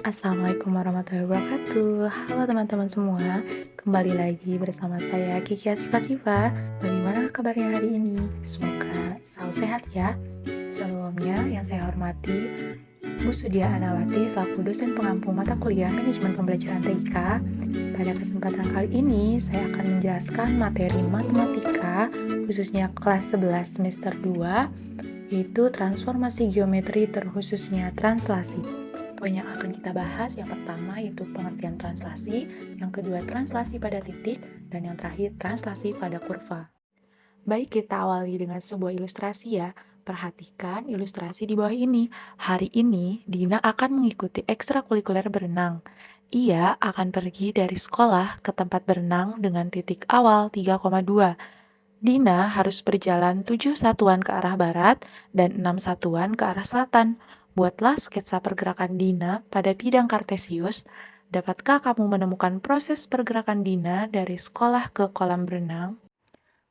Assalamualaikum warahmatullahi wabarakatuh. Halo teman-teman semua, kembali lagi bersama saya Kiki Asifa. Bagaimana kabarnya hari ini? Semoga selalu sehat ya. Sebelumnya yang saya hormati Bu Sudia Anawati selaku dosen pengampu mata kuliah Manajemen Pembelajaran TIK. Pada kesempatan kali ini saya akan menjelaskan materi matematika khususnya kelas 11 semester 2 yaitu transformasi geometri terkhususnya translasi. Poin yang akan kita bahas yang pertama yaitu pengertian translasi, yang kedua translasi pada titik, dan yang terakhir translasi pada kurva. Baik, kita awali dengan sebuah ilustrasi ya. Perhatikan ilustrasi di bawah ini. Hari ini, Dina akan mengikuti ekstrakurikuler berenang. Ia akan pergi dari sekolah ke tempat berenang dengan titik awal 3,2. Dina harus berjalan 7 satuan ke arah barat dan 6 satuan ke arah selatan. Buatlah sketsa pergerakan Dina pada bidang kartesius. Dapatkah kamu menemukan proses pergerakan Dina dari sekolah ke kolam berenang?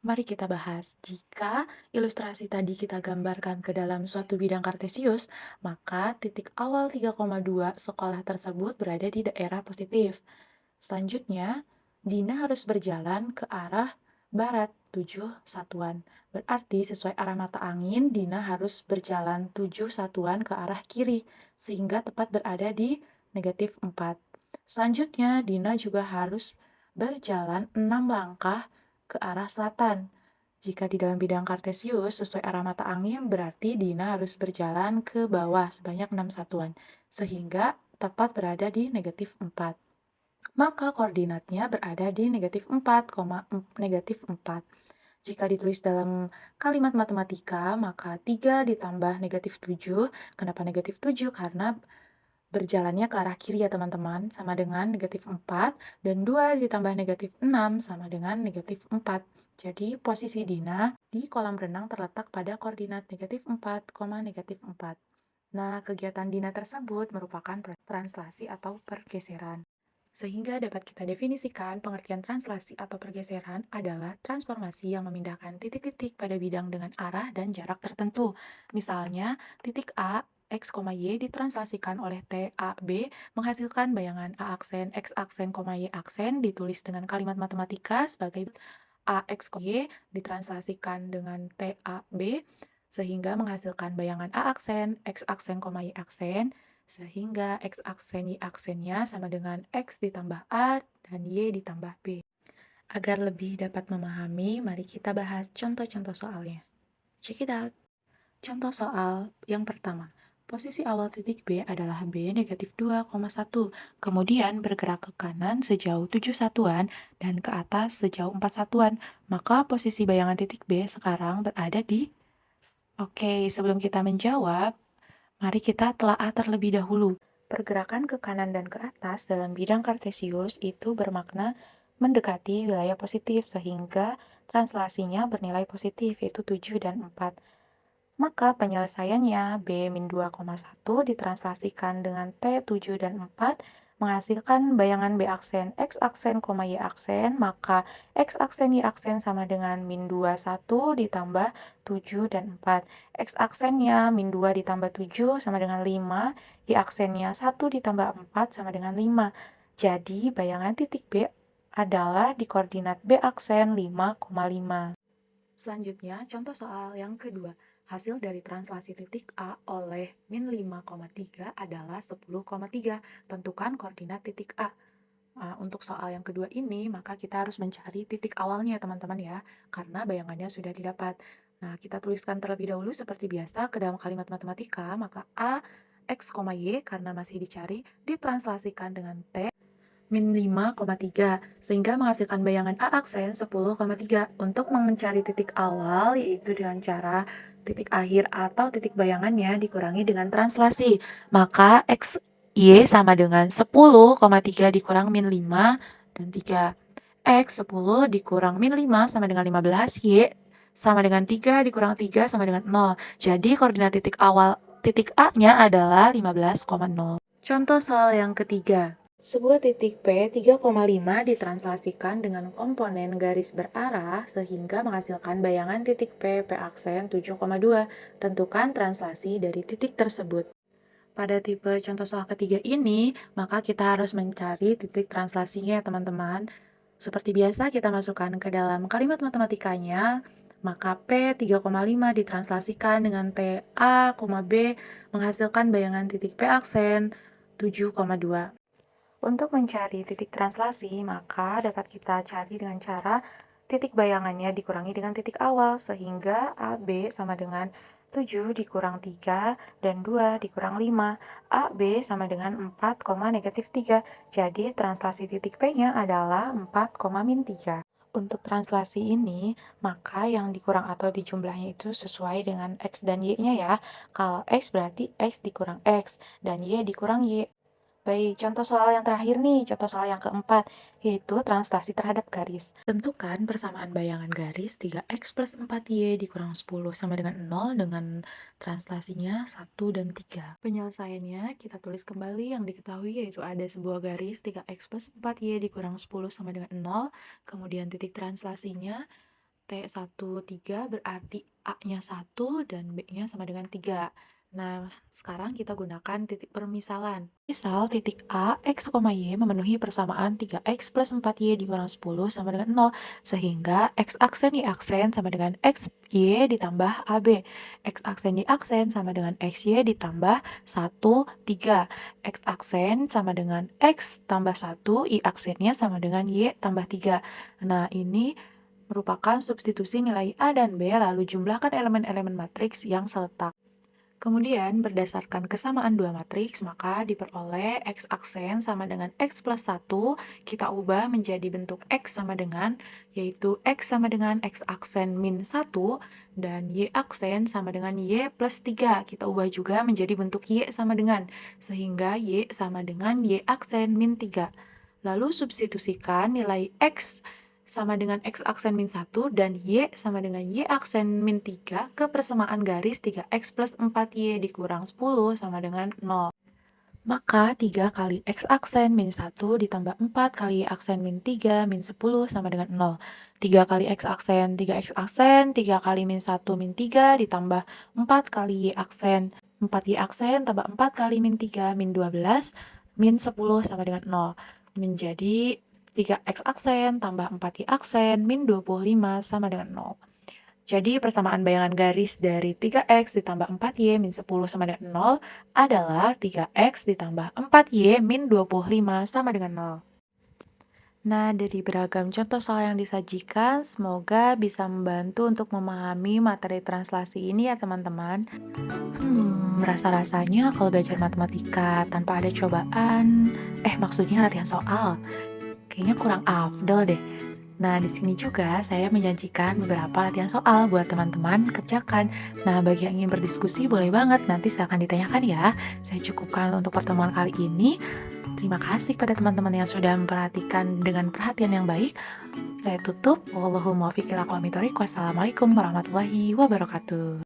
Mari kita bahas. Jika ilustrasi tadi kita gambarkan ke dalam suatu bidang kartesius, maka titik awal 3,2 sekolah tersebut berada di daerah positif. Selanjutnya, Dina harus berjalan ke arah barat 7 satuan. Berarti sesuai arah mata angin, Dina harus berjalan 7 satuan ke arah kiri, sehingga tepat berada di negatif 4. Selanjutnya, Dina juga harus berjalan 6 langkah ke arah selatan. Jika di dalam bidang kartesius sesuai arah mata angin, berarti Dina harus berjalan ke bawah sebanyak 6 satuan, sehingga tepat berada di negatif 4. Maka koordinatnya berada di negatif 4, negatif 4. Jika ditulis dalam kalimat matematika, maka 3 ditambah negatif 7. Kenapa negatif 7? Karena berjalannya ke arah kiri ya teman-teman, sama dengan negatif 4, dan 2 ditambah negatif 6 sama dengan negatif 4. Jadi posisi Dina di kolam renang terletak pada koordinat negatif 4, negatif 4. Nah, kegiatan Dina tersebut merupakan translasi atau pergeseran. Sehingga dapat kita definisikan pengertian translasi atau pergeseran adalah transformasi yang memindahkan titik-titik pada bidang dengan arah dan jarak tertentu. Misalnya, titik A, X, Y ditranslasikan oleh T, A, B, menghasilkan bayangan A aksen, X aksen, Y aksen, ditulis dengan kalimat matematika sebagai A, X, Y, ditranslasikan dengan T, A, B, sehingga menghasilkan bayangan A aksen, X aksen, Y aksen, sehingga X aksen Y aksennya sama dengan X ditambah A dan Y ditambah B. Agar lebih dapat memahami, mari kita bahas contoh-contoh soalnya. Check it out. Contoh soal yang pertama. Posisi awal titik B adalah B negatif 2,1, kemudian bergerak ke kanan sejauh 7 satuan dan ke atas sejauh 4 satuan. Maka posisi bayangan titik B sekarang berada di... Oke, sebelum kita menjawab, mari kita telaah terlebih dahulu. Pergerakan ke kanan dan ke atas dalam bidang kartesius itu bermakna mendekati wilayah positif, sehingga translasinya bernilai positif, yaitu 7 dan 4. Maka penyelesaiannya B-2,1 ditranslasikan dengan T, 7 dan 4, menghasilkan bayangan B aksen X aksen, Y aksen, maka X aksen Y aksen sama dengan min 21 ditambah 7 dan 4. X aksennya min 2 ditambah 7 sama dengan 5, Y aksennya 1 ditambah 4 sama dengan 5. Jadi bayangan titik B adalah di koordinat B aksen 5,5. Selanjutnya, contoh soal yang kedua. Hasil dari translasi titik A oleh min 5,3 adalah 10,3. Tentukan koordinat titik A. Nah, untuk soal yang kedua ini, maka kita harus mencari titik awalnya teman-teman ya, karena bayangannya sudah didapat. Nah, kita tuliskan terlebih dahulu seperti biasa ke dalam kalimat matematika, maka A, X, Y, karena masih dicari, ditranslasikan dengan T, min 5,3, sehingga menghasilkan bayangan A aksen 10,3. Untuk mencari titik awal, yaitu dengan cara titik akhir atau titik bayangannya dikurangi dengan translasi. Maka X, Y sama dengan 10,3 dikurang min 5 dan 3. X 10 dikurang min 5 sama dengan 15, Y sama dengan 3 dikurang 3 sama dengan 0. Jadi koordinat titik awal titik A-nya adalah 15,0. Contoh soal yang ketiga. Sebuah titik P 3,5 ditranslasikan dengan komponen garis berarah sehingga menghasilkan bayangan titik P, P aksen 7,2. Tentukan translasi dari titik tersebut. Pada tipe contoh soal ketiga ini, maka kita harus mencari titik translasinya ya teman-teman. Seperti biasa kita masukkan ke dalam kalimat matematikanya, maka P 3,5 ditranslasikan dengan T A, B menghasilkan bayangan titik P aksen 7,2. Untuk mencari titik translasi, maka dapat kita cari dengan cara titik bayangannya dikurangi dengan titik awal, sehingga AB sama dengan 7 dikurang 3, dan 2 dikurang 5. AB sama dengan 4, negatif 3. Jadi, translasi titik P-nya adalah 4, min 3. Untuk translasi ini, maka yang dikurang atau dijumlahnya itu sesuai dengan X dan Y-nya ya. Kalau X berarti X dikurang X, dan Y dikurang Y. Baik, contoh soal yang terakhir nih, contoh soal yang keempat, yaitu translasi terhadap garis. Tentukan persamaan bayangan garis 3x plus 4y dikurang 10 sama dengan 0 dengan translasinya 1 dan 3. Penyelesaiannya kita tulis kembali yang diketahui yaitu ada sebuah garis 3x plus 4y dikurang 10 sama dengan 0, kemudian titik translasinya T1, 3 berarti A-nya 1 dan B-nya sama dengan 3. Nah, sekarang kita gunakan titik permisalan. Misal titik A, X, Y memenuhi persamaan 3X plus 4Y dikurang 10 sama dengan 0, sehingga X aksen Y aksen sama dengan XY ditambah AB. X aksen Y aksen sama dengan XY ditambah 1, 3. X aksen sama dengan X tambah 1, Y aksennya sama dengan Y tambah 3. Nah, ini merupakan substitusi nilai A dan B, lalu jumlahkan elemen-elemen matriks yang seletak. Kemudian, berdasarkan kesamaan dua matriks, maka diperoleh X aksen sama dengan X plus 1, kita ubah menjadi bentuk X sama dengan, yaitu X sama dengan X aksen min 1, dan Y aksen sama dengan Y plus 3. Kita ubah juga menjadi bentuk Y sama dengan, sehingga Y sama dengan Y aksen min 3. Lalu substitusikan nilai X sama dengan X aksen min 1 dan Y sama dengan Y aksen min 3 ke persamaan garis 3X plus 4Y dikurang 10 sama dengan 0. Maka 3 kali X aksen min 1 ditambah 4 kali Y aksen min 3 min 10 sama dengan 0. 3 kali X aksen, 3X aksen, 3 kali min 1 min 3 ditambah 4 kali Y aksen, 4Y aksen tambah 4 kali min 3 min 12 min 10 sama dengan 0. Menjadi 3X aksen tambah 4Y aksen min 25 sama dengan 0. Jadi persamaan bayangan garis dari 3X ditambah 4Y min 10 sama dengan 0 adalah 3X ditambah 4Y min 25 sama dengan 0. Nah, dari beragam contoh soal yang disajikan, semoga bisa membantu untuk memahami materi translasi ini ya teman-teman. Rasa-rasanya kalau belajar matematika tanpa ada cobaan, maksudnya latihan soal, kayaknya kurang afdol deh. Nah, di sini juga saya menjanjikan beberapa latihan soal buat teman-teman kerjakan. Nah, bagi yang ingin berdiskusi boleh banget, nanti silahkan ditanyakan ya. Saya cukupkan untuk pertemuan kali ini. Terima kasih pada teman-teman yang sudah memperhatikan dengan perhatian yang baik. Saya tutup. Wallahul muwaffiq ila aqwamit thoriq. Wassalamualaikum warahmatullahi wabarakatuh.